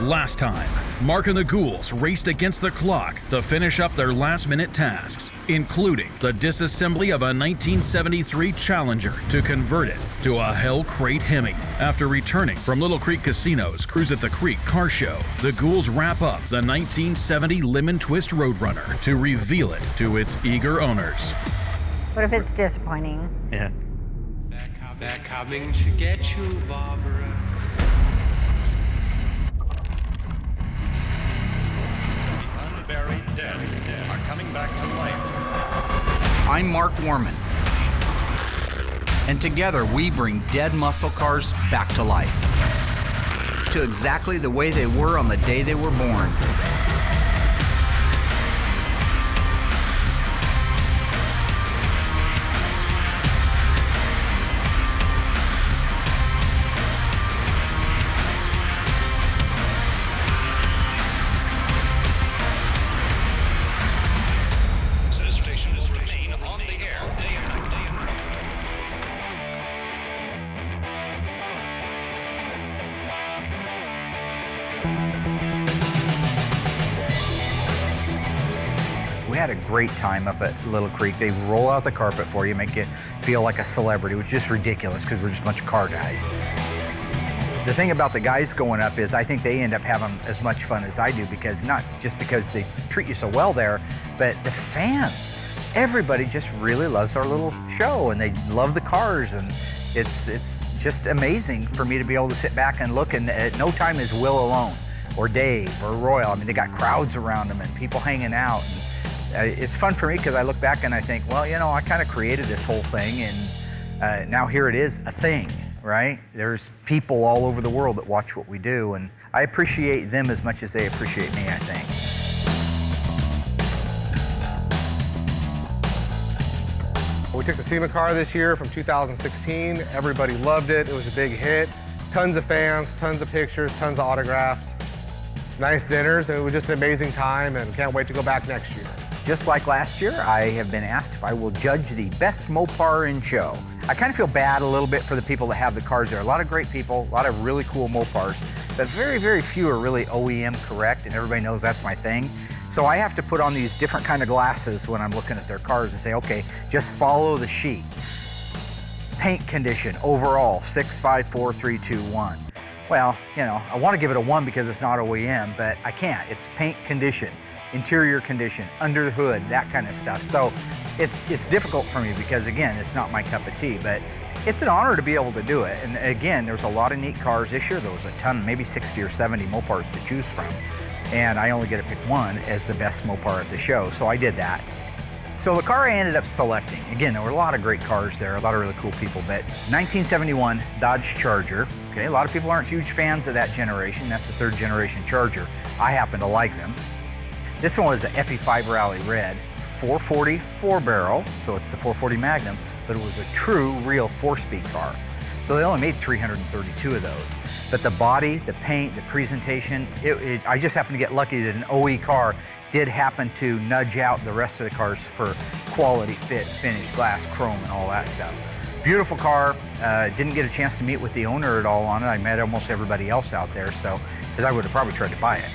Last time, Mark and the Ghouls raced against the clock to finish up their last-minute tasks, including the disassembly of a 1973 Challenger to convert it to a Hell Crate Hemi. After returning from Little Creek Casino's Cruise at the Creek car show, the Ghouls wrap up the 1970 Lemon Twist Roadrunner to reveal it to its eager owners. What if it's disappointing? Yeah. They're coming to get you, Barbara. Unburied dead are coming back to life. I'm Mark Warman, and together we bring dead muscle cars back to life, to exactly the way they were on the day they were born. We had a great time up at Little Creek. They roll out the carpet for you, make you feel like a celebrity, which is just ridiculous because we're just a bunch of car guys. The thing about the guys going up is I think they end up having as much fun as I do, because not just because they treat you so well there, but the fans. Everybody just really loves our little show, and they love the cars, and it's just amazing for me to be able to sit back and look, and at no time is Will alone, or Dave, or Royal. I mean, they got crowds around them and people hanging out. And it's fun for me because I look back and I think, well, you know, I kind of created this whole thing, and now here it is, a thing, right? There's people all over the world that watch what we do, and I appreciate them as much as they appreciate me, I think. We took the SEMA car this year from 2016. Everybody loved it. It was a big hit. Tons of fans, tons of pictures, tons of autographs, nice dinners. It was just an amazing time, and can't wait to go back next year. Just like last year, I have been asked if I will judge the best Mopar in show. I kind of feel bad a little bit for the people that have the cars there. A lot of great people, a lot of really cool Mopars, but very, very few are really OEM correct, and everybody knows that's my thing. So I have to put on these different kind of glasses when I'm looking at their cars and say, okay, just follow the sheet. Paint condition, overall, 6, 5, 4, 3, 2, 1. Well, you know, I want to give it a 1 because it's not OEM, but I can't. It's paint condition, interior condition, under the hood, that kind of stuff. So it's difficult for me because, again, it's not my cup of tea, but it's an honor to be able to do it. And again, there's a lot of neat cars this year. There was a ton, maybe 60 or 70 Mopars to choose from. And I only get to pick one as the best Mopar at the show, so I did that. So the car I ended up selecting, again, there were a lot of great cars there, a lot of really cool people, but 1971 Dodge Charger. Okay, a lot of people aren't huge fans of that generation. That's the 3rd generation Charger. I happen to like them. This one was the FE5 Rally Red, 440 4-barrel, so it's the 440 Magnum, but it was a true, real 4-speed car. So they only made 332 of those. But the body, the paint, the presentation, I just happened to get lucky that an OE car did happen to nudge out the rest of the cars for quality, fit, finish, glass, chrome, and all that stuff. Beautiful car. Didn't get a chance to meet with the owner at all on it. I met almost everybody else out there, so, because I would have probably tried to buy it.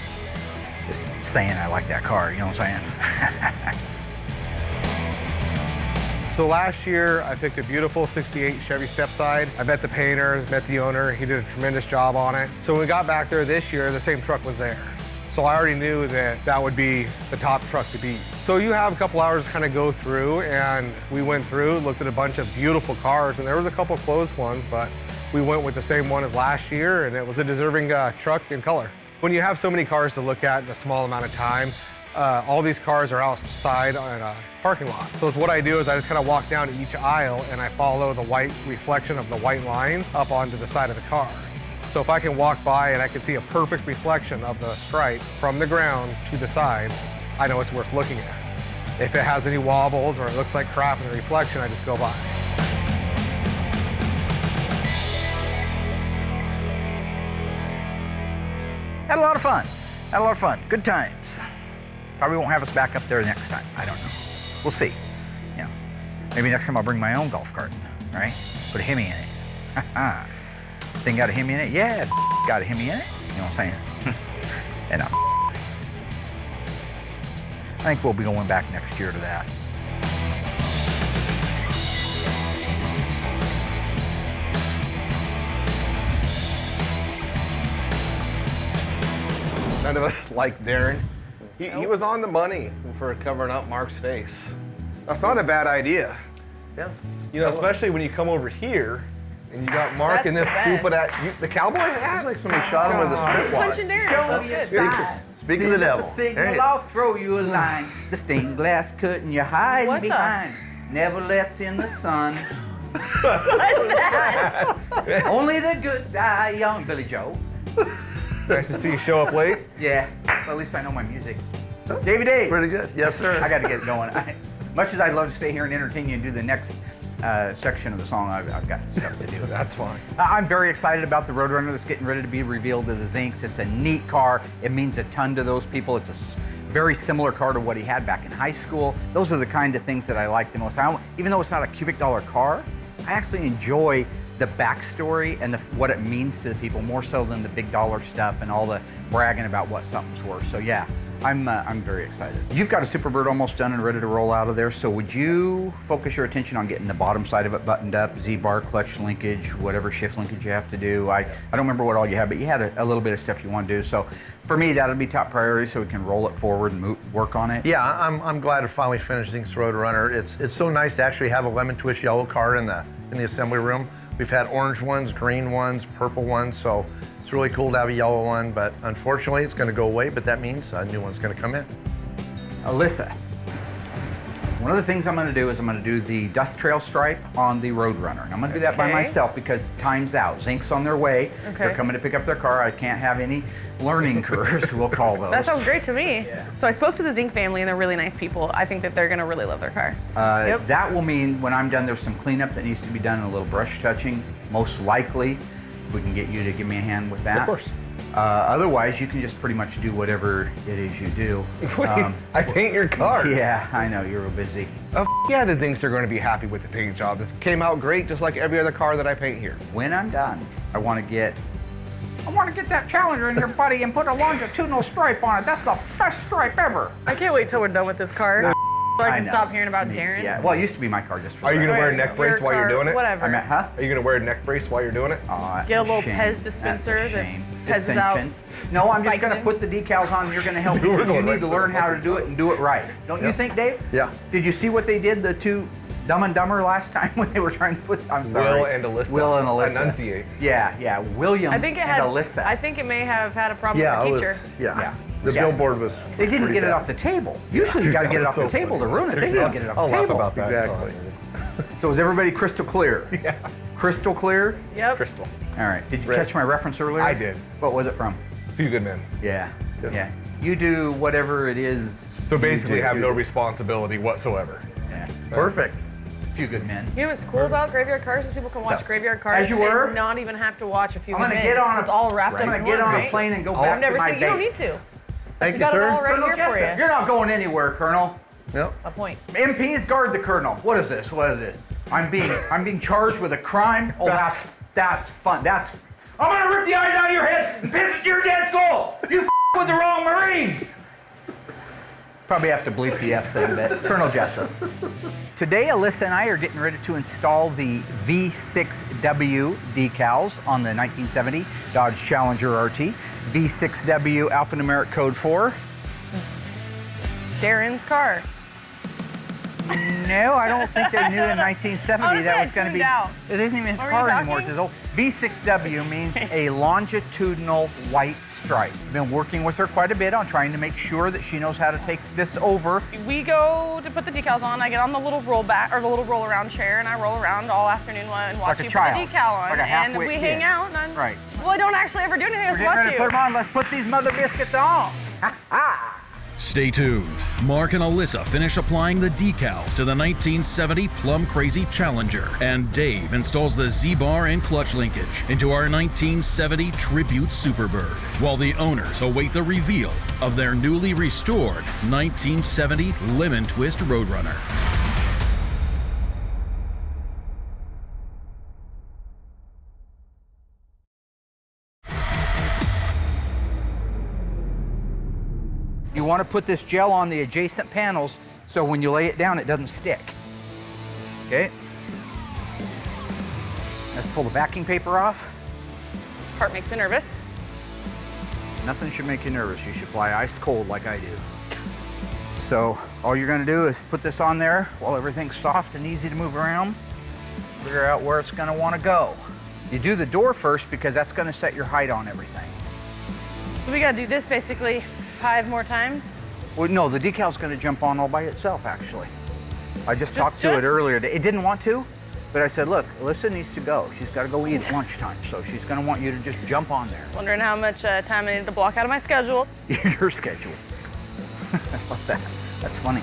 Just saying I like that car, you know what I'm saying? So last year, I picked a beautiful 68 Chevy Stepside. I met the painter, met the owner. He did a tremendous job on it. So when we got back there this year, the same truck was there. So I already knew that that would be the top truck to beat. So you have a couple hours to kind of go through, and we went through, looked at a bunch of beautiful cars, and there was a couple closed ones, but we went with the same one as last year, and it was a deserving truck in color. When you have so many cars to look at in a small amount of time, all these cars are outside on a parking lot. So what I do is I just kind of walk down to each aisle and I follow the white reflection of the white lines up onto the side of the car. So if I can walk by and I can see a perfect reflection of the stripe from the ground to the side, I know it's worth looking at. If it has any wobbles or it looks like crap in the reflection, I just go by. Had a lot of fun. Had a lot of fun. Good times. Probably won't have us back up there next time. I don't know. We'll see. You know, maybe next time I'll bring my own golf cart, right? Put a Hemi in it. Thing got a Hemi in it? Yeah, got a Hemi in it. You know what I'm saying? And I think we'll be going back next year to that. None of us like Darren. He was on the money for covering up Mark's face. That's not a bad idea. Yeah. You know, especially when you come over here and you got Mark in this stupid the cowboy hat. It's like somebody shot him with a spitwad. Punching Darren. Speaking of the devil. Signal, I'll throw you a line. The stained glass curtain you're hiding What the- behind never lets in the sun. What's that? Only the good die young. Billy Joe. Nice to see you show up late. Yeah, well, at least I know my music. Davey Dave. Pretty good. Yes, sir. I got to get it going. Much as I'd love to stay here and entertain you and do the next section of the song, I've got stuff to do. That's fine. I'm very excited about the Roadrunner that's getting ready to be revealed to the Zinks. It's a neat car. It means a ton to those people. It's a very similar car to what he had back in high school. Those are the kind of things that I like the most. Even though it's not a cubic dollar car, I actually enjoy the backstory and what it means to the people more so than the big dollar stuff and all the bragging about what something's worth. So yeah, I'm very excited. You've got a Superbird almost done and ready to roll out of there. So would you focus your attention on getting the bottom side of it buttoned up, Z-bar, clutch linkage, whatever shift linkage you have to do? I don't remember what all you had, but you had a little bit of stuff you want to do. So for me, that'll be top priority so we can roll it forward and work on it. Yeah, I'm glad to finally finish Zink's Roadrunner. It's so nice to actually have a lemon twist yellow car in the assembly room. We've had orange ones, green ones, purple ones, so it's really cool to have a yellow one, but unfortunately it's going to go away, but that means a new one's going to come in. Alyssa, one of the things I'm going to do is I'm going to do the dust trail stripe on the Roadrunner. And I'm going to do that by myself because time's out. Zink's on their way. Okay. They're coming to pick up their car. I can't have any learning curves, we'll call those. That sounds great to me. Yeah. So I spoke to the Zink family, and they're really nice people. I think that they're gonna really love their car. Yep. That will mean when I'm done, there's some cleanup that needs to be done and a little brush touching. Most likely, we can get you to give me a hand with that. Of course. Otherwise, you can just pretty much do whatever it is you do. I paint your cars. Yeah, I know, you're real busy. Yeah, the Zinks are going to be happy with the paint job. It came out great, just like every other car that I paint here. When I'm done, I want to get that Challenger in your buddy and put a longitudinal stripe on it. That's the best stripe ever. I can't wait till we're done with this car. So I can know. stop hearing about Darren. Yeah, well, it used to be my car just for Are you that. going to wear a Your neck brace while you're car, doing it? Whatever. I mean, huh? Are you going to wear a neck brace while you're doing it? Oh, that's Get a little shame. Pez dispenser That's a that shame. Pezzes out. Dissension. No, I'm just going to Vicodin. put the decals on and you're going to help me. We're You going need right to for learn it. how to do it and do it right. Don't you think, Dave? Yeah. Did you see what they did, the two Dumb and Dumber last time when they were trying to put, I'm sorry. Will and Alyssa. Will and Alyssa. Enunciate. Yeah, William I think it and had. Alyssa. I think it may have had a problem Yeah, with it the was, teacher. yeah. Yeah. The billboard was They didn't pretty get it bad. off the table. Usually you got to get it off the table to ruin it. They didn't get it off I'll the laugh table. about that. Exactly. So is everybody crystal clear? Yeah. Crystal clear? Yep. Crystal. All right. Did you Red. catch my reference earlier? I did. What was it from? Few good men. Yeah. Yeah. You do whatever it is. So basically you do. have no responsibility whatsoever. Yeah. Perfect. Few good men. You know what's cool about Graveyard Carz is people can watch So, Graveyard Carz as you were, and not even have to watch a few I'm gonna minutes. get on. It's all wrapped up I'm in gonna get one, on right? a plane and go I've back never to my seen. You don't need base. to. Thank You you, got it sir. all right Colonel here for Jessup, you. you're not going anywhere, Colonel. Yep. A point. MPs guard the Colonel. What is this? What is this? I'm being charged with a crime. Oh, that's fun. I'm gonna rip the eyes out of your head and piss at your dad's skull. You with the wrong Marine. Probably have to bleep the F thing, but Colonel Jessup. Today, Alyssa and I are getting ready to install the V6W decals on the 1970 Dodge Challenger RT. V6W alphanumeric code 4. Darren's car. No, I don't think they knew in 1970 Honestly, that I was going to tuned be. out. It isn't even his What were car you anymore. It's talking? his old V6W means a longitudinal white stripe. Been working with her quite a bit on trying to make sure that she knows how to take this over. We go to put the decals on. I get on the little roll back or the little roll around chair, and I roll around all afternoon and watch Like a you child. put the decal on. Like a and half-wit we kid. hang out. And I'm, Right. Well, I don't actually ever do anything. I We're just getting watch ready to you. put them on. Let's put these mother biscuits on. Ha ha. Stay tuned. Mark and Alyssa finish applying the decals to the 1970 Plum Crazy Challenger, and Dave installs the Z-bar and clutch linkage into our 1970 Tribute Superbird, while the owners await the reveal of their newly restored 1970 Lemon Twist Roadrunner. You want to put this gel on the adjacent panels so when you lay it down, it doesn't stick. Okay. Let's pull the backing paper off. This part makes me nervous. Nothing should make you nervous. You should fly ice cold like I do. So all you're gonna do is put this on there while everything's soft and easy to move around. Figure out where it's gonna wanna go. You do the door first because that's gonna set your height on everything. So we gotta do this basically 5 more times? Well, no, the decal's gonna jump on all by itself, actually. I just talked to it earlier. It didn't want to, but I said, look, Alyssa needs to go. She's gotta go eat at lunchtime, so she's gonna want you to just jump on there. Wondering how much time I need to block out of my schedule. Your schedule. I love that. That's funny.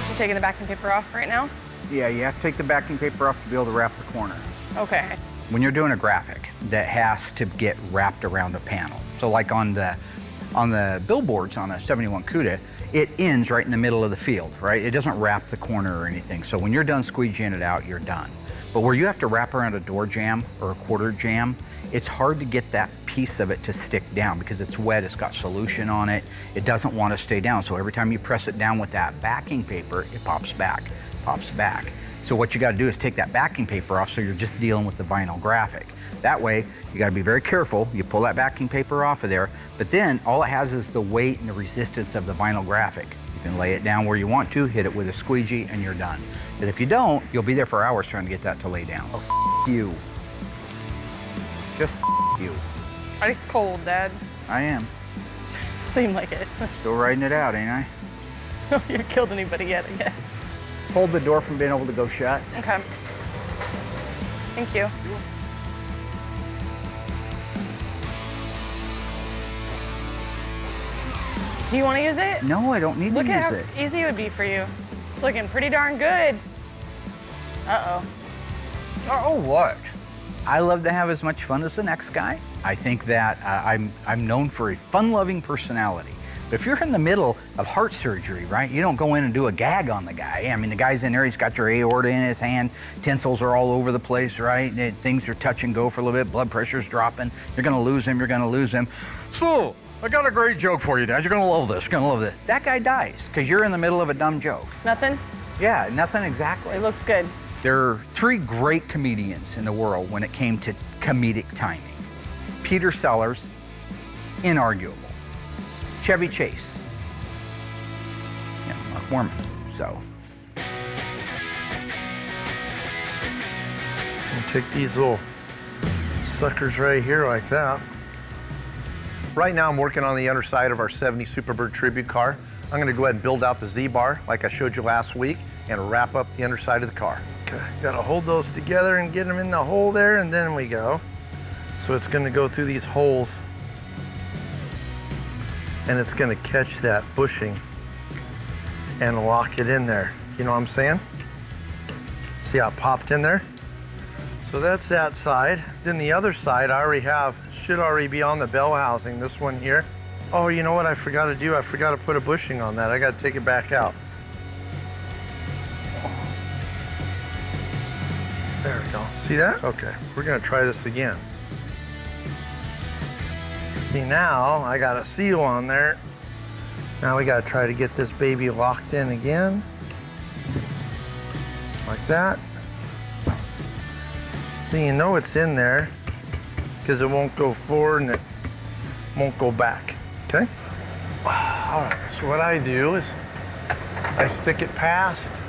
You're taking the backing paper off right now? Yeah, you have to take the backing paper off to be able to wrap the corner. Okay. When you're doing a graphic that has to get wrapped around a panel, so like on the billboards on a 71 CUDA, it ends right in the middle of the field, right? It doesn't wrap the corner or anything. So when you're done squeegeeing it out, you're done. But where you have to wrap around a door jamb or a quarter jamb, it's hard to get that piece of it to stick down because it's wet, it's got solution on it. It doesn't want to stay down. So every time you press it down with that backing paper, it pops back, pops back. So what you got to do is take that backing paper off so you're just dealing with the vinyl graphic. That way, you got to be very careful. You pull that backing paper off of there, but then all it has is the weight and the resistance of the vinyl graphic. You can lay it down where you want to, hit it with a squeegee, and you're done. But if you don't, you'll be there for hours trying to get that to lay down. Oh, you. Just you. Ice cold, Dad. I am. Seemed like it. Still riding it out, ain't I? You haven't killed anybody yet, I guess. Hold the door from being able to go shut. Okay. Thank you. Do you want to use it? No, I don't need Look to at use how it. easy it would be for you. It's looking pretty darn good. Uh-oh. Oh, what? I love to have as much fun as the next guy. I think that I'm known for a fun-loving personality. But if you're in the middle of heart surgery, right, you don't go in and do a gag on the guy. I mean, the guy's in there, he's got your aorta in his hand, tensils are all over the place, right? Things are touch and go for a little bit, blood pressure's dropping. You're gonna lose him, you're gonna lose him. So, I got a great joke for you, Dad. You're gonna love this, you're gonna love this. That guy dies, because you're in the middle of a dumb joke. Nothing? Yeah, nothing exactly. It looks good. There are 3 great comedians in the world when it came to comedic timing. Peter Sellers, inarguable. Chevy Chase, Mark Mormon, so. I'll take these little suckers right here like that. Right now I'm working on the underside of our 70 Superbird Tribute car. I'm gonna go ahead and build out the Z-bar like I showed you last week and wrap up the underside of the car. Okay, gotta hold those together and get them in the hole there, and then we go. So it's gonna go through these holes and it's gonna catch that bushing and lock it in there. You know what I'm saying? See how it popped in there? So that's that side. Then the other side I already have, should already be on the bell housing, this one here. Oh, you know what I forgot to do? I forgot to put a bushing on that. I gotta take it back out. There we go. See that? Okay, we're gonna try this again. See, now I got a seal on there. Now we gotta try to get this baby locked in again. Like that. Then you know it's in there because it won't go forward and it won't go back, okay? All right, so what I do is I stick it past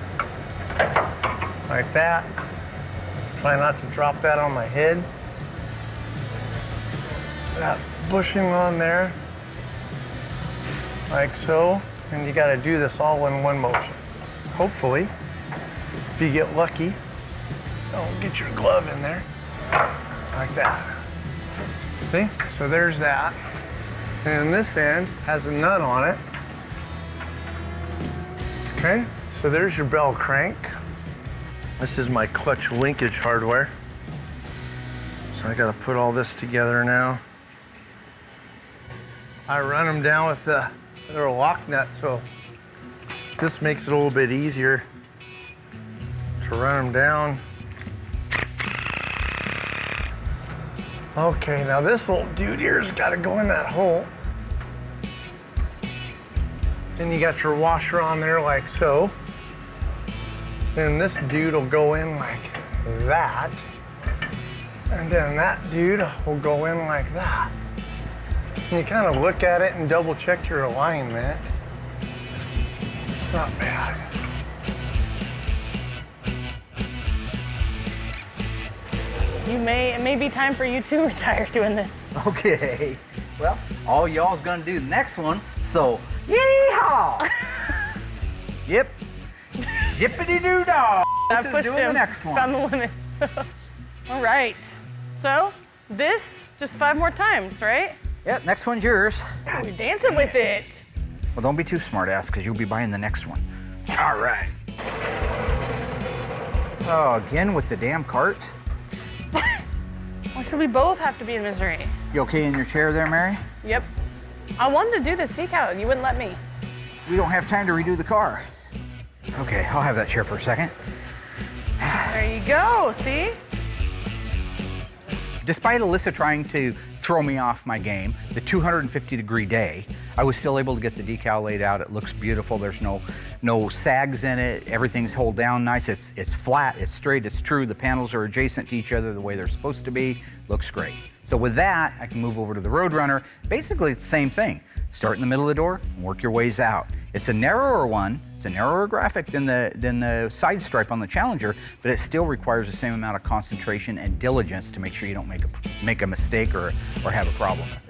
like that. Try not to drop that on my head. That bushing on there, like so, and you gotta do this all in one motion. Hopefully, if you get lucky, don't get your glove in there, like that. See, so there's that. And this end has a nut on it. Okay, so there's your bell crank. This is my clutch linkage hardware. So I gotta put all this together now. I run them down with the little lock nut so this makes it a little bit easier to run them down. Okay, now this little dude here's got to go in that hole. Then you got your washer on there like so. Then this dude will go in like that. And then that dude will go in like that. And you kind of look at it and double check your alignment. It's not bad. It may be time for you to retire doing this. Okay. Well, all y'all's gonna do the next one, so yeehaw! Yep. Shippity-doo-dah! I This is pushed doing him. the next one. Found the limit. All right. So this just 5 more times, right? Yep, next one's yours. God, you're dancing with it. Well, don't be too smart-ass, because you'll be buying the next one. All right. Oh, again with the damn cart. Why should we both have to be in misery? You okay in your chair there, Mary? Yep. I wanted to do this decal. You wouldn't let me. We don't have time to redo the car. Okay, I'll have that chair for a second. There you go. See? Despite Alyssa trying to throw me off my game, the 250-degree day, I was still able to get the decal laid out. It looks beautiful. There's no sags in it. Everything's held down nice. It's flat, it's straight, it's true. The panels are adjacent to each other the way they're supposed to be. Looks great. So with that, I can move over to the Roadrunner. Basically, it's the same thing. Start in the middle of the door and work your ways out. It's a narrower one. It's a narrower graphic than the side stripe on the Challenger, but it still requires the same amount of concentration and diligence to make sure you don't make a mistake or have a problem with it.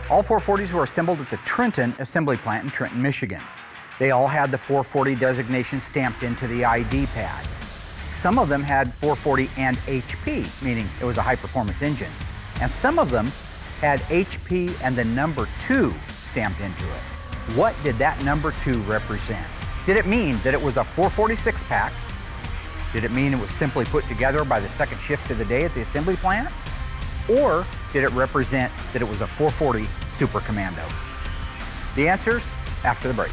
All 440s were assembled at the Trenton Assembly Plant in Trenton, Michigan. They all had the 440 designation stamped into the ID pad. Some of them had 440 and HP, meaning it was a high-performance engine. And some of them had HP and the number 2 stamped into it. What did that number 2 represent? Did it mean that it was a 446 pack? Did it mean it was simply put together by the second shift of the day at the assembly plant? Or did it represent that it was a 440 Super Commando? The answers after the break.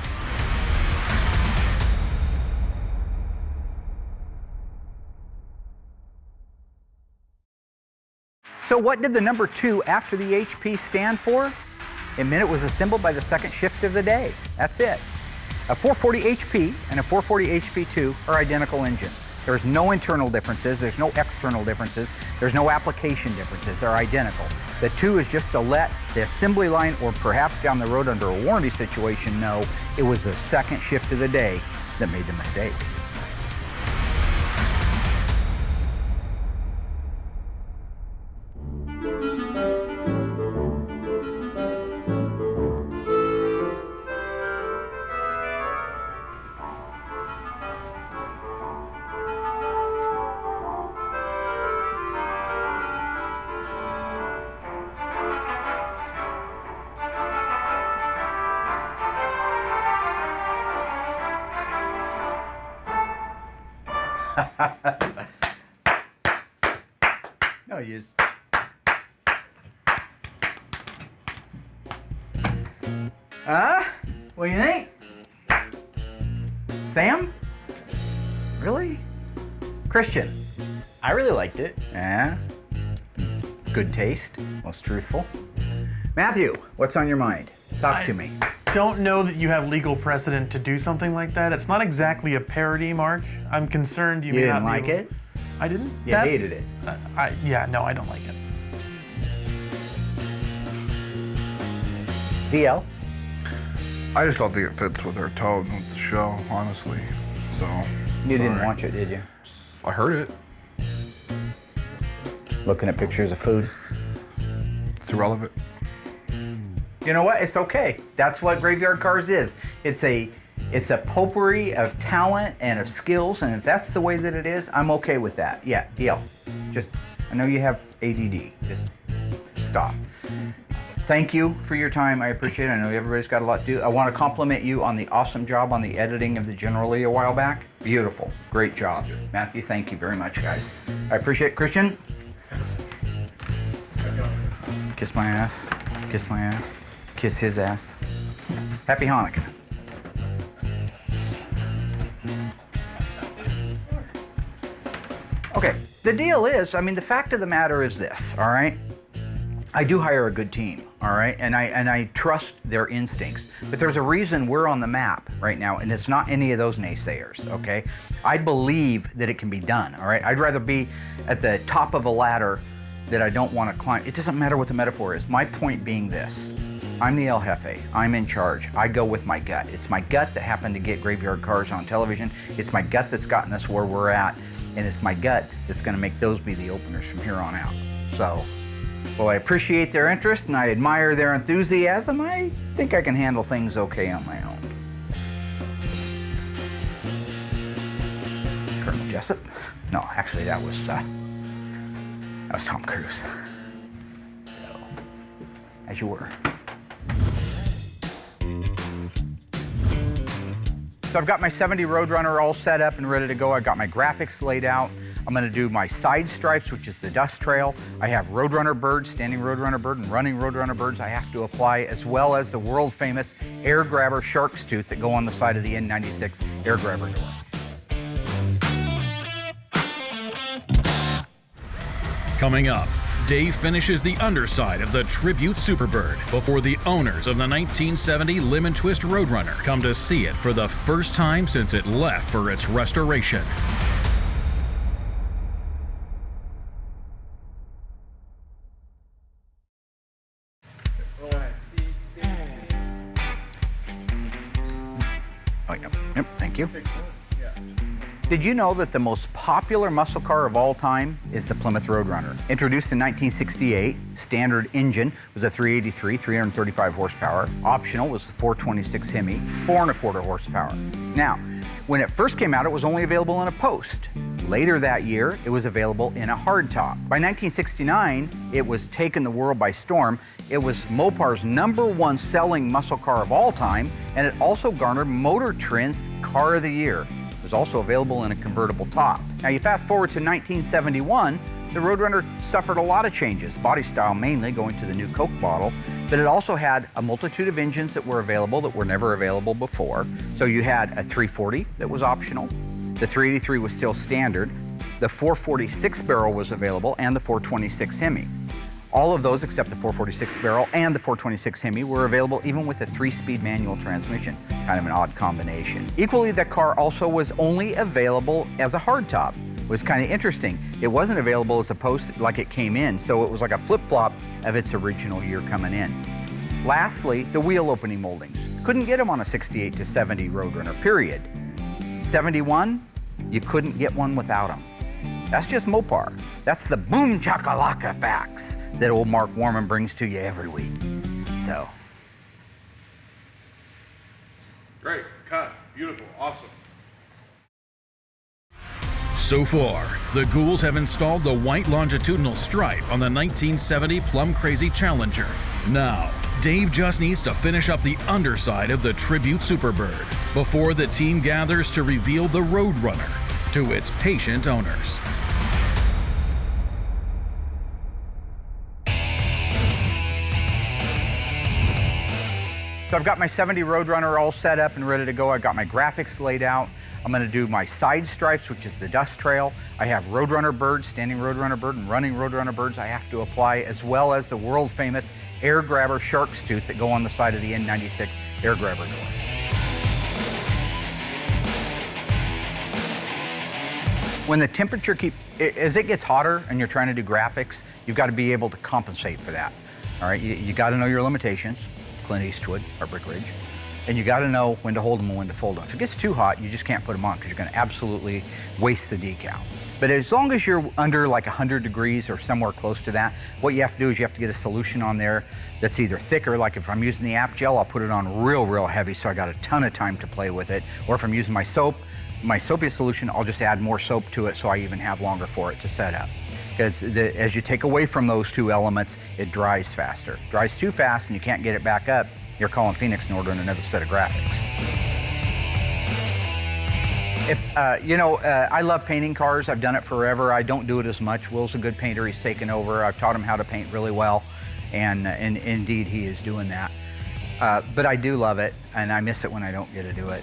So what did the number 2 after the HP stand for? It meant it was assembled by the second shift of the day. That's it. A 440 HP and a 440 HP2 are identical engines. There's no internal differences, there's no external differences, there's no application differences, they're identical. The 2 is just to let the assembly line, or perhaps down the road under a warranty situation, know it was the second shift of the day that made the mistake. No, you just... What do you think? Sam? Really? Christian? I really liked it. Yeah? Good taste, most truthful. Matthew, what's on your mind? Talk to me. Don't know that you have legal precedent to do something like that. It's not exactly a parody, Mark. I'm concerned you may didn't not like be able... it? I didn't? You hated it? Yeah, no, I don't like it. DL? I just don't think it fits with their tone with the show, honestly. So, You didn't watch it, did you? I heard it. Looking at pictures of food? It's irrelevant. You know what? It's okay. That's what Graveyard Carz is. It's a potpourri of talent and of skills, and if that's the way that it is, I'm okay with that. Yeah, deal. Just, I know you have ADD. Just stop. thank you for your time. I appreciate it. I know everybody's got a lot to do. I want to compliment you on the awesome job on the editing of the General Lee a while back. Beautiful. Great job. Matthew, thank you very much, guys. I appreciate it. Christian? Kiss my ass. Kiss my ass. Kiss his ass. Happy Hanukkah. Okay, the deal is, I mean, the fact of the matter is this, all right? I do hire a good team, all right? And I trust their instincts. But there's a reason we're on the map right now, and it's not any of those naysayers, okay? I believe that it can be done, all right? I'd rather be at the top of a ladder that I don't want to climb. It doesn't matter what the metaphor is. My point being this. I'm the El Jefe. I'm in charge. I go with my gut. It's my gut that happened to get Graveyard Carz on television. It's my gut that's gotten us where we're at. And it's my gut that's going to make those be the openers from here on out. So, well, I appreciate their interest and I admire their enthusiasm. I think I can handle things okay on my own. Colonel Jessup? No, actually that was Tom Cruise. So, as you were. So I've got my 70 Roadrunner all set up and ready to go. I've got my graphics laid out. I'm gonna do my side stripes, which is the dust trail. I have Roadrunner birds, standing Roadrunner bird and running Roadrunner birds I have to apply, as well as the world famous air grabber shark's tooth that go on the side of the N96 air grabber door. Coming up, Dave finishes the underside of the Tribute Superbird before the owners of the 1970 Lemon Twist Roadrunner come to see it for the first time since it left for its restoration. Oh, yep, thank you. Did you know that the most popular muscle car of all time is the Plymouth Roadrunner? Introduced in 1968, standard engine was a 383, 335 horsepower. Optional was the 426 Hemi, 4¼ horsepower. Now, when it first came out, it was only available in a post. Later that year, it was available in a hardtop. By 1969, it was taken the world by storm. It was Mopar's #1 selling muscle car of all time, and it also garnered MotorTrend's Car of the Year. It was also available in a convertible top. Now you fast forward to 1971, the Roadrunner suffered a lot of changes, body style mainly, going to the new Coke bottle, but it also had a multitude of engines that were available that were never available before. So you had a 340 that was optional, the 383 was still standard, the 446 barrel was available, and the 426 Hemi. All of those except the 446 barrel and the 426 Hemi were available even with a 3-speed manual transmission. Kind of an odd combination. Equally, the car also was only available as a hardtop. It was kind of interesting. It wasn't available as a post like it came in, so it was like a flip-flop of its original year coming in. Lastly, the wheel opening moldings. Couldn't get them on a 68 to 70 Roadrunner, period. 71, you couldn't get one without them. That's just Mopar. That's the boom chakalaka facts that old Mark Warman brings to you every week. So. Great, cut, beautiful, awesome. So far, the Ghouls have installed the white longitudinal stripe on the 1970 Plum Crazy Challenger. Now, Dave just needs to finish up the underside of the Tribute Superbird before the team gathers to reveal the Roadrunner to its patient owners. So I've got my 70 Roadrunner all set up and ready to go. I've got my graphics laid out. I'm gonna do my side stripes, which is the dust trail. I have Roadrunner birds, standing Roadrunner bird and running Roadrunner birds I have to apply, as well as the world famous air grabber shark's tooth that go on the side of the N96 air grabber door. When the temperature as it gets hotter and you're trying to do graphics, you've got to be able to compensate for that. All right, you got to know your limitations. Clint Eastwood, or Brick Ridge. And you got to know when to hold them and when to fold them. If it gets too hot, you just can't put them on because you're going to absolutely waste the decal. But as long as you're under like 100 degrees or somewhere close to that, what you have to do is you have to get a solution on there that's either thicker, like if I'm using the app gel, I'll put it on real heavy so I got a ton of time to play with it. Or if I'm using my soapiest solution, I'll just add more soap to it so I even have longer for it to set up. because as you take away from those two elements, it dries faster. Dries too fast and you can't get it back up, you're calling Phoenix and ordering another set of graphics. I love painting cars. I've done it forever. I don't do it as much. Will's a good painter. He's taken over. I've taught him how to paint really well, and indeed he is doing that. But I do love it, and I miss it when I don't get to do it.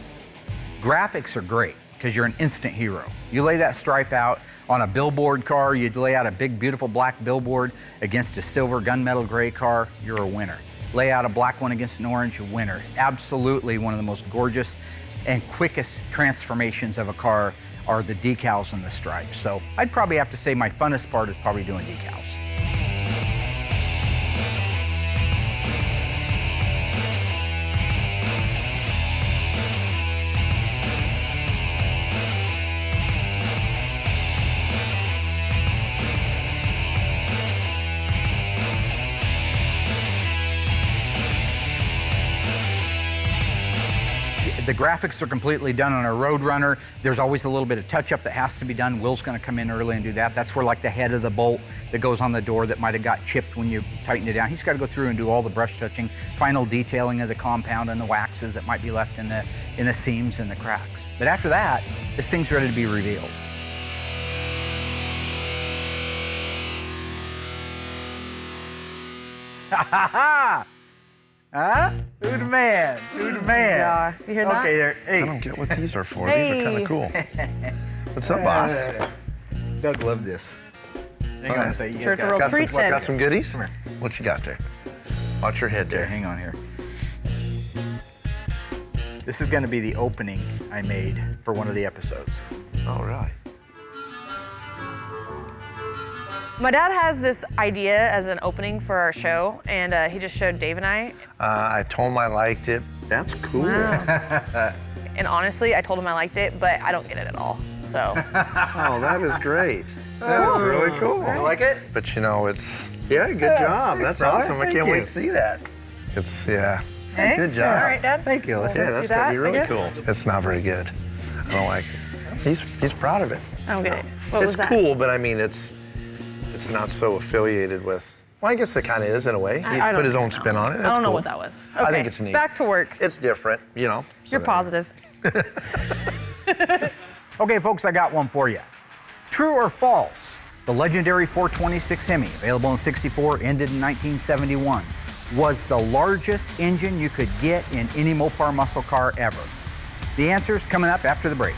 Graphics are great because you're an instant hero. You lay that stripe out on a billboard car, you lay out a big, beautiful black billboard against a silver gunmetal gray car, you're a winner. Lay out a black one against an orange, a winner. Absolutely one of the most gorgeous and quickest transformations of a car are the decals and the stripes. So I'd probably have to say my funnest part is probably doing decals. The graphics are completely done on a Roadrunner. There's always a little bit of touch-up that has to be done. Will's gonna come in early and do that. That's where like the head of the bolt that goes on the door that might have got chipped when you tightened it down. He's gotta go through and do all the brush touching, final detailing of the compound and the waxes that might be left in the seams and the cracks. But after that, this thing's ready to be revealed. Ha ha ha! Huh? Who the man? Who the man? Yeah, you hear that? Okay, there. Hey. I don't get what these are for. These are kind of cool. What's up, boss? Doug loved this. Hang on a second. Sure, it's a real treat then. Got some goodies? Come here. What you got there? Watch your head there. Hang on here. This is going to be the opening I made for one of the episodes. All right. My dad has this idea as an opening for our show, and he just showed Dave and I. I told him I liked it. That's cool. Wow. And honestly, I told him I liked it, but I don't get it at all, so. Oh, that is great. That's really cool. You like it? But you know, yeah, good job. Thanks, That's brother. awesome. I Thank can't you. wait to see that. Yeah. Hey, Good job. All right, Dad. Thank you. Yeah, that's that, gonna be I really guess? cool. It's not very good. I don't like it. He's proud of it. I don't get it. What was It's that? cool, but I mean, it's not so affiliated with. Well, I guess it kind of is in a way. He's I put don't his own know. spin on it. I That's don't know cool. what that was. I think Okay, it's neat. Back to work. It's different, you know. so You're there. positive. Okay, folks, I got one for you. True or false? The legendary 426 Hemi, available in '64, ended in 1971, was the largest engine you could get in any Mopar muscle car ever. The answer's coming up after the break.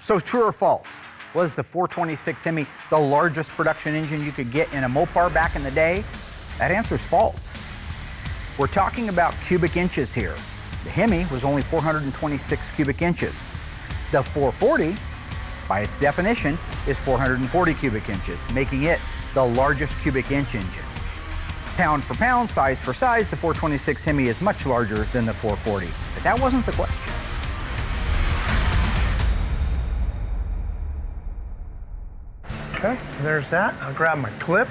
So true or false? Was the 426 Hemi the largest production engine you could get in a Mopar back in the day? That answer's false. We're talking about cubic inches here. The Hemi was only 426 cubic inches. The 440, by its definition, is 440 cubic inches, making it the largest cubic inch engine. Pound for pound, size for size, the 426 Hemi is much larger than the 440. But that wasn't the question. Okay, there's that. I'll grab my clip.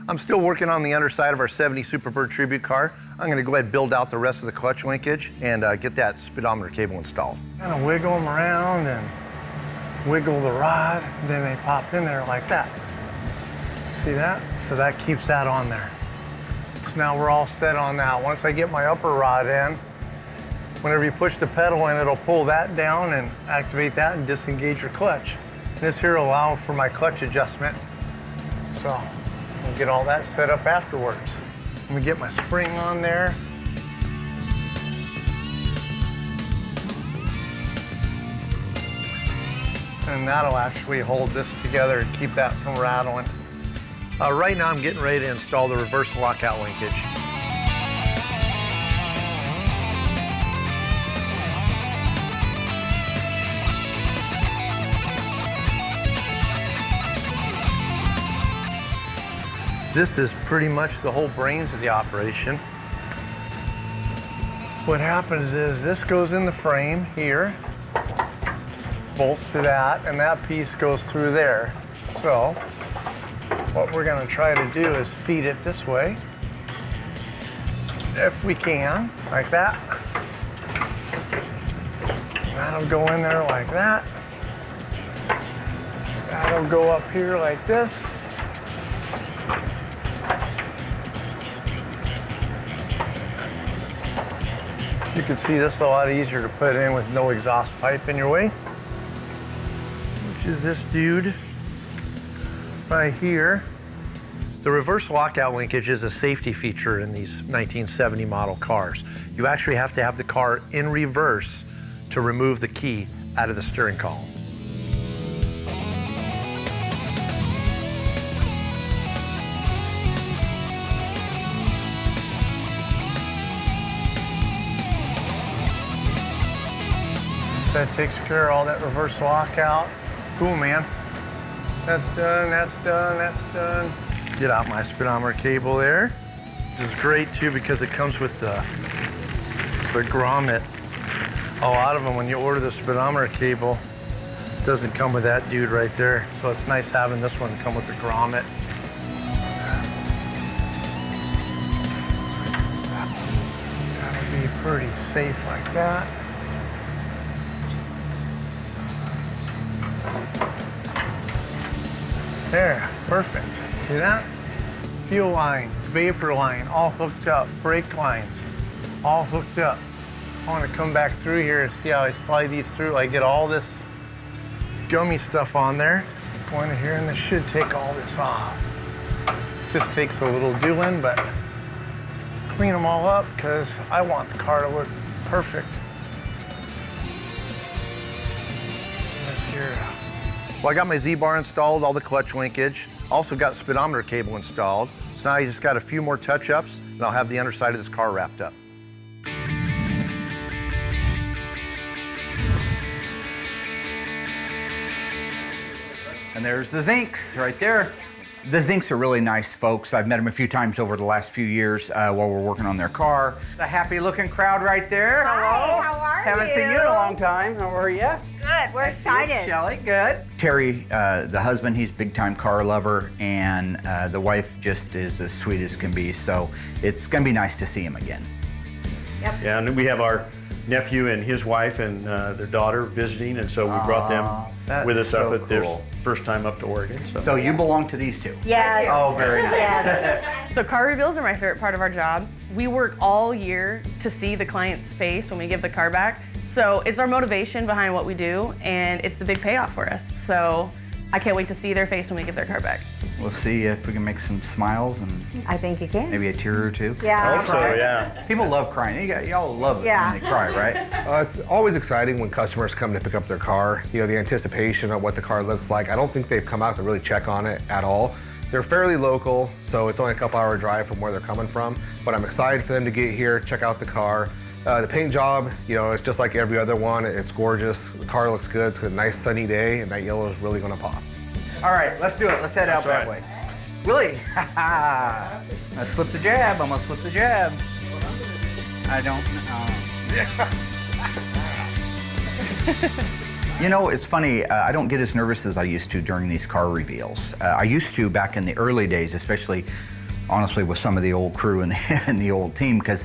I'm still working on the underside of our 70 Superbird Tribute car. I'm gonna go ahead and build out the rest of the clutch linkage and get that speedometer cable installed. Kind of wiggle them around and wiggle the rod, then they pop in there like that. See that? So that keeps that on there. So now we're all set on that. Once I get my upper rod in, whenever you push the pedal in, it'll pull that down and activate that and disengage your clutch. This here will allow for my clutch adjustment. So we'll get all that set up afterwards. Let me get my spring on there. And that'll actually hold this together and keep that from rattling. Right now I'm getting ready to install the reverse lockout linkage. This is pretty much the whole brains of the operation. What happens is this goes in the frame here, bolts to that, and that piece goes through there. So what we're gonna try to do is feed it this way, if we can, like that. That'll go in there like that. That'll go up here like this. You can see this a lot easier to put in with no exhaust pipe in your way, which is this dude right here. The reverse lockout linkage is a safety feature in these 1970 model cars. You actually have to have the car in reverse to remove the key out of the steering column. That takes care of all that reverse lockout. Cool, man. That's done, that's done, that's done. Get out my speedometer cable there. This is great too because it comes with the grommet. A lot of them, when you order the speedometer cable, it doesn't come with that dude right there. So it's nice having this one come with the grommet. That'll be pretty safe like that. There, perfect. See that? Fuel line, vapor line, all hooked up. Brake lines, all hooked up. I want to come back through here and see how I slide these through. I get all this gummy stuff on there. Go into here and this should take all this off. Just takes a little doing, but clean them all up because I want the car to look perfect. This here. Well, I got my Z-bar installed, all the clutch linkage. Also got speedometer cable installed. So now you just got a few more touch-ups and I'll have the underside of this car wrapped up. And there's the Zincs right there. The Zincs are really nice folks. I've met them a few times over the last few years while we're working on their car. It's a happy-looking crowd right there. Hi, how are you? Haven't seen you in a long time. How are you? Good, we're excited. Shelly, good. Terry, the husband, he's a big-time car lover, and the wife just is as sweet as can be, so it's gonna be nice to see him again. Yep. Yeah, and we have our nephew and his wife and their daughter visiting, and so we brought them with us up at their first time up to Oregon. So you belong to these two? Yes. Oh, very nice. So car reveals are my favorite part of our job. We work all year to see the client's face when we give the car back. So it's our motivation behind what we do, and it's the big payoff for us. So I can't wait to see their face when we give their car back. We'll see if we can make some smiles and I think you can. maybe a tear or two. Yeah. I hope so, yeah. People love crying. Y'all love it when they cry, right? It's always exciting when customers come to pick up their car. You know, the anticipation of what the car looks like. I don't think they've come out to really check on it at all. They're fairly local, so it's only a couple-hour drive from where they're coming from. But I'm excited for them to get here, check out the car. The paint job, you know, it's just like every other one. It's gorgeous. The car looks good. It's a nice sunny day, and that yellow is really going to pop. All right, let's do it. Let's head out that way. Willie, I'm gonna slip the jab. I'm gonna slip the jab. I don't know. You know, it's funny, I don't get as nervous as I used to during these car reveals. I used to back in the early days, especially, honestly, with some of the old crew and the old team, because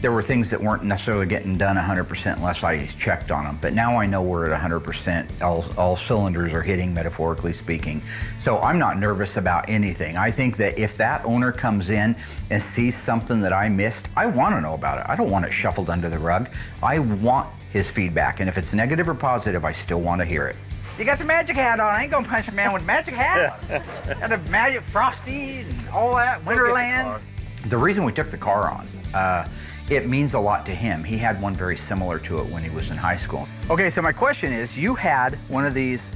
there were things that weren't necessarily getting done 100% unless I checked on them. But now I know we're at 100%. All cylinders are hitting, metaphorically speaking. So I'm not nervous about anything. I think that if that owner comes in and sees something that I missed, I want to know about it. I don't want it shuffled under the rug. I want his feedback. And if it's negative or positive, I still want to hear it. You got the magic hat on. I ain't gonna punch a man with a magic hat. Got the magic Frosty and all that, Winterland. The reason we took the car on, it means a lot to him. He had one very similar to it when he was in high school. Okay, so my question is, you had one of these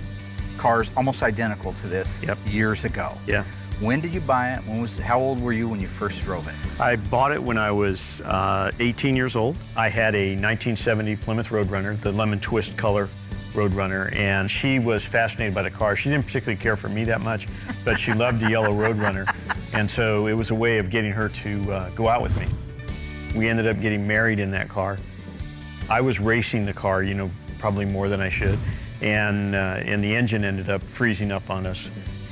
cars almost identical to this years ago. Yeah. When did you buy it? How old were you when you first drove it? I bought it when I was 18 years old. I had a 1970 Plymouth Roadrunner, the lemon twist color Roadrunner, and she was fascinated by the car. She didn't particularly care for me that much, but she loved the yellow Roadrunner, and so it was a way of getting her to go out with me. We ended up getting married in that car. I was racing the car, you know, probably more than I should, and the engine ended up freezing up on us,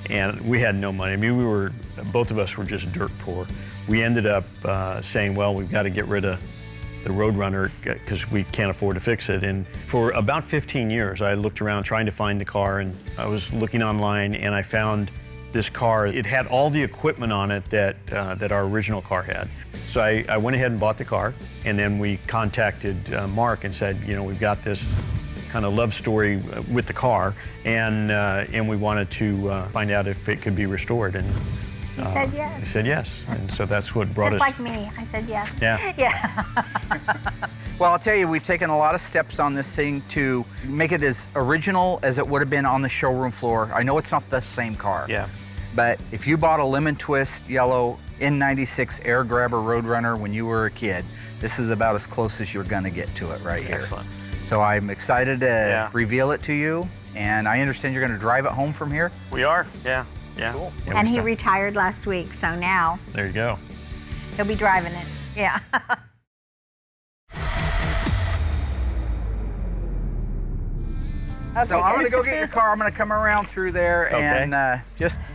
and we had no money. I mean, both of us were just dirt poor. We ended up saying, well, we've got to get rid of the Roadrunner because we can't afford to fix it. And for about 15 years, I looked around trying to find the car, and I was looking online, and I found this car. It had all the equipment on it that our original car had. So I went ahead and bought the car, and then we contacted Mark and said, you know, we've got this kind of love story with the car, and we wanted to find out if it could be restored. And he said yes. He said yes, and so that's what brought Just us. like me, I said yes. Yeah. Yeah. Well, I'll tell you, we've taken a lot of steps on this thing to make it as original as it would have been on the showroom floor. I know it's not the same car. Yeah. But if you bought a lemon twist yellow N96 air grabber Roadrunner when you were a kid, this is about as close as you're gonna get to it right here. Excellent. So I'm excited to reveal it to you, and I understand you're gonna drive it home from here? We are, yeah. Cool. Yeah, And he retired last week, so now there you go. he'll be driving it. Yeah. So I'm gonna go get your car. I'm gonna come around through there, and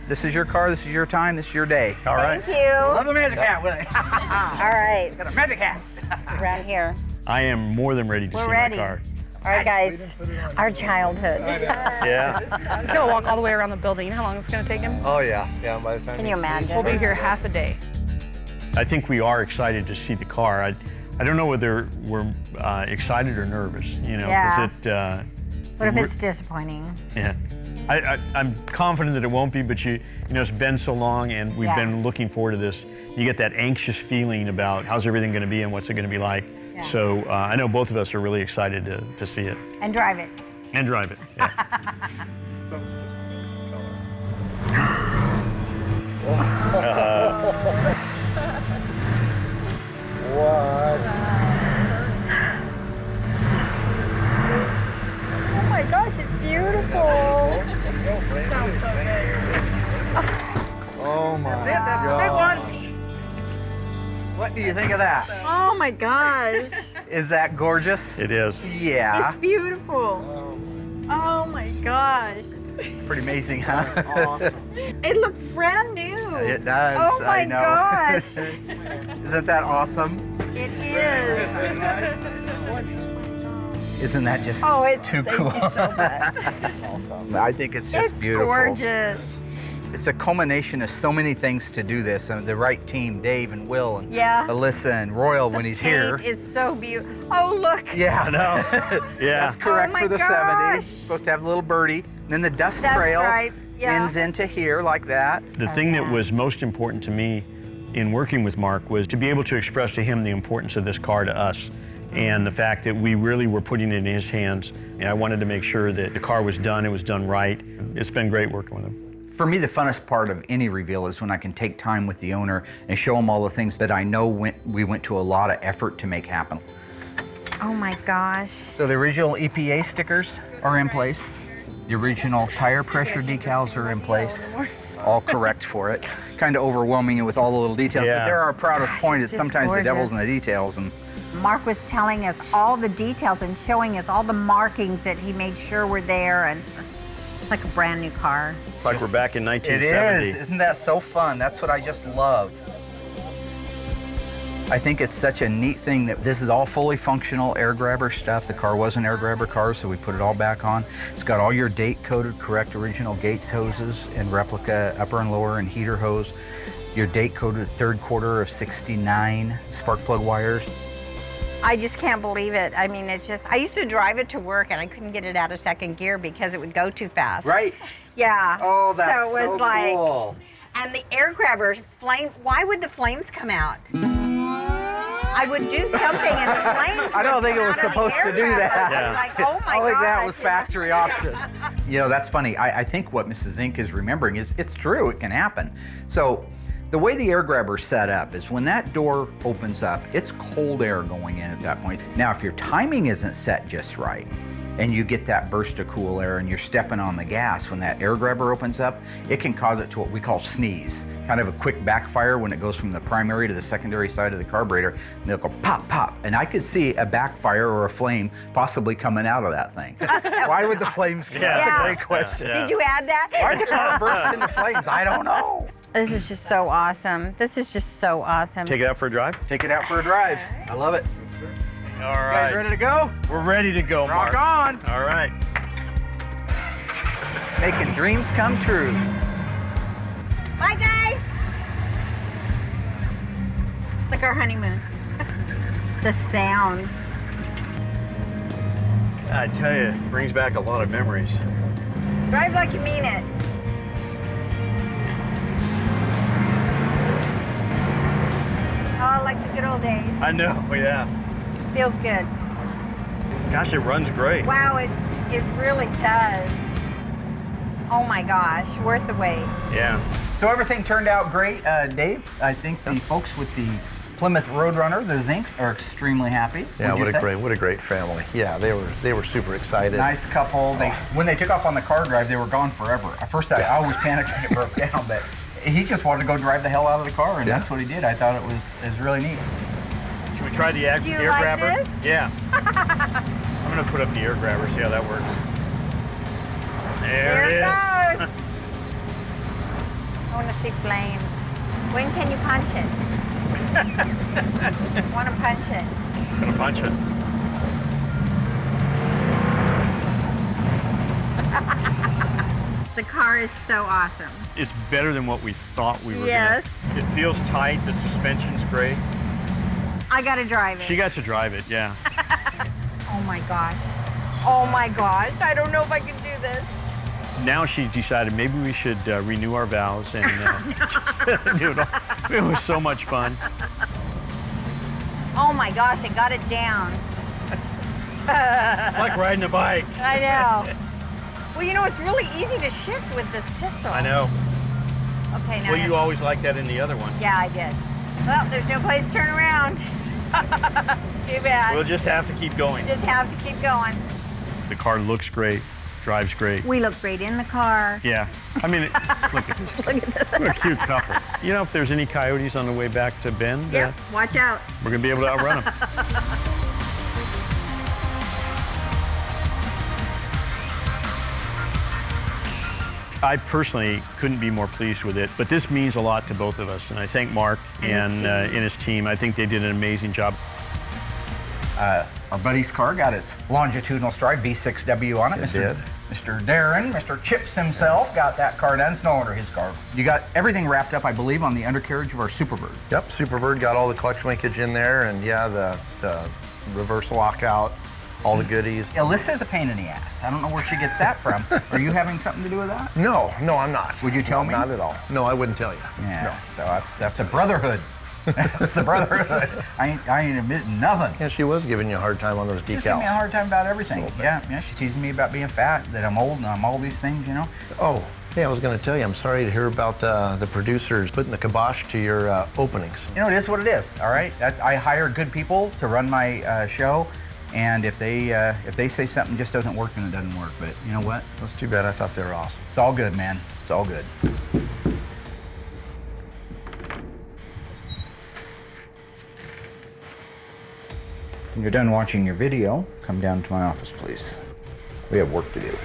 this is your car, this is your time, this is your day. All right. Thank you. Love the magic hat, Willie. All right. Got a magic hat. Around here. I am more than ready to see ready. my car. All right, guys. Our childhood. Yeah. He's gonna walk all the way around the building. You know how long it's gonna take him? Oh yeah, by the time. Can you imagine? We'll be here half a day. I think we are excited to see the car. I don't know whether we're excited or nervous, you know, because what if it's disappointing? Yeah. I'm confident that it won't be, but you know, it's been so long, and we've been looking forward to this. You get that anxious feeling about how's everything going to be and what's it going to be like. Yeah. So I know both of us are really excited to see it. And drive it. And drive it, yeah. Oh my gosh, it's beautiful. Sounds so good. Oh my That's the big one. What do you think of that? Oh my gosh. Is that gorgeous? It is. Yeah. It's beautiful. Oh my gosh. Pretty amazing, huh? Awesome. It looks brand new. It does. Oh my I know. gosh. Isn't that awesome? It is. Isn't that just too cool? Thank you so much. I think it's just beautiful. Gorgeous. It's a culmination of so many things to do this, and the right team, Dave and Will and Alyssa and Royal when he's here. It is so beautiful. Oh, look. Yeah, I know. Yeah. That's correct for the gosh. 70s. Supposed to have a little birdie. And then the dust trail ends into here like that. The thing that was most important to me in working with Mark was to be able to express to him the importance of this car to us, and the fact that we really were putting it in his hands. And I wanted to make sure that the car was done, it was done right. It's been great working with him. For me, the funnest part of any reveal is when I can take time with the owner and show him all the things that I know we went to a lot of effort to make happen. Oh my gosh. So the original EPA stickers are in place. The original tire pressure decals are in place. All correct for it. Kind of overwhelming you with all the little details, but they're our proudest point is sometimes the devil's in the details. And Mark was telling us all the details and showing us all the markings that he made sure were there, and it's like a brand new car. It's like we're back in 1970. It is. Isn't that so fun? That's what I just love. I think it's such a neat thing that this is all fully functional air grabber stuff. The car was an air grabber car, so we put it all back on. It's got all your date-coded correct original Gates hoses and replica upper and lower and heater hose. Your date-coded third quarter of '69 spark plug wires. I just can't believe it. I mean, it's just, I used to drive it to work and I couldn't get it out of second gear because it would go too fast. Right. Yeah. Oh, that's so it was like, cool. And the air grabbers, why would the flames come out? I would do something and the flames I don't would think it come was out of the supposed to air do that. grabber. I'm like, oh my I think that gosh. was factory option. You know, that's funny. I think what Mrs. Zink is remembering is it's true, it can happen. So the way the air grabber is set up is when that door opens up, it's cold air going in at that point. Now, if your timing isn't set just right, and you get that burst of cool air and you're stepping on the gas, when that air grabber opens up, it can cause it to what we call sneeze. Kind of a quick backfire when it goes from the primary to the secondary side of the carburetor, and they'll go pop, pop. And I could see a backfire or a flame possibly coming out of that thing. Why would the flames come out? That's a great question. Did you add that? Why did the car burst into flames? I don't know. This is just so awesome. This is just so awesome. Take it out for a drive? Take it out for a drive. I love it. All You right. guys ready to go? We're ready to go, Rock Mark. on. All right. Making dreams come true. Bye, guys. It's like our honeymoon. The sound. I tell you, it brings back a lot of memories. Drive like you mean it. Oh, like the good old days. I know, yeah. Feels good. Gosh, it runs great. Wow, it really does. Oh my gosh, worth the wait. Yeah. So everything turned out great, Dave. I think the folks with the Plymouth Roadrunner, the Zincs, are extremely happy. Yeah, Would you say? what a great family. Yeah, they were super excited. Nice couple. When they took off on the car drive, they were gone forever. At first, I always panicked when it broke down, but he just wanted to go drive the hell out of the car, and that's what he did. I thought it was really neat. Should we try the air Do you grabber? like this? Yeah. I'm gonna put up the air grabber, see how that works. There it is. Goes. I want to see flames. When can you punch it? I want to punch it. Gonna punch it. The car is so awesome. It's better than what we thought we were Yes. gonna. It feels tight, the suspension's great. I got to drive it. She got to drive it, yeah. Oh my gosh. Oh my gosh. I don't know if I can do this. Now she decided maybe we should renew our vows and do it all. It was so much fun. Oh my gosh, I got it down. It's like riding a bike. I know. Well, you know, it's really easy to shift with this pistol. I know. Okay, now. Well, you always liked that in the other one. Yeah, I did. Well, there's no place to turn around. Too bad. We'll just have to keep going. Just have to keep going. The car looks great, drives great. We look great in the car. Yeah. I mean, look at this. Look at this. What a cute couple. You know, if there's any coyotes on the way back to Bend, Yep, watch out. we're going to be able to outrun them. I personally couldn't be more pleased with it, but this means a lot to both of us, and I thank Mark and his team. I think they did an amazing job. Our buddy's car got its longitudinal stride V6W on it. It did. Mr. Darren, Mr. Chips himself, got that car done. It's no longer his car. You got everything wrapped up, I believe, on the undercarriage of our Superbird. Yep, Superbird got all the clutch linkage in there, and yeah, the reverse lockout, all the goodies. Alyssa's a pain in the ass. I don't know where she gets that from. Are you having something to do with that? No, I'm not. Would you tell me? Not at all. No, I wouldn't tell you. Yeah. No. So that's a brotherhood. That's the brotherhood. I ain't admitting nothing. Yeah, she was giving you a hard time on those decals. She's giving me a hard time about everything. Yeah, she's teasing me about being fat, that I'm old, and I'm all these things, you know. Oh, yeah, I was going to tell you, I'm sorry to hear about the producers putting the kibosh to your openings. You know, it is what it is, all right? I hire good people to run my show, and if they say something just doesn't work, then it doesn't work. But you know what? That's too bad. I thought they were awesome. It's all good, man. It's all good. When you're done watching your video, come down to my office, please. We have work to do.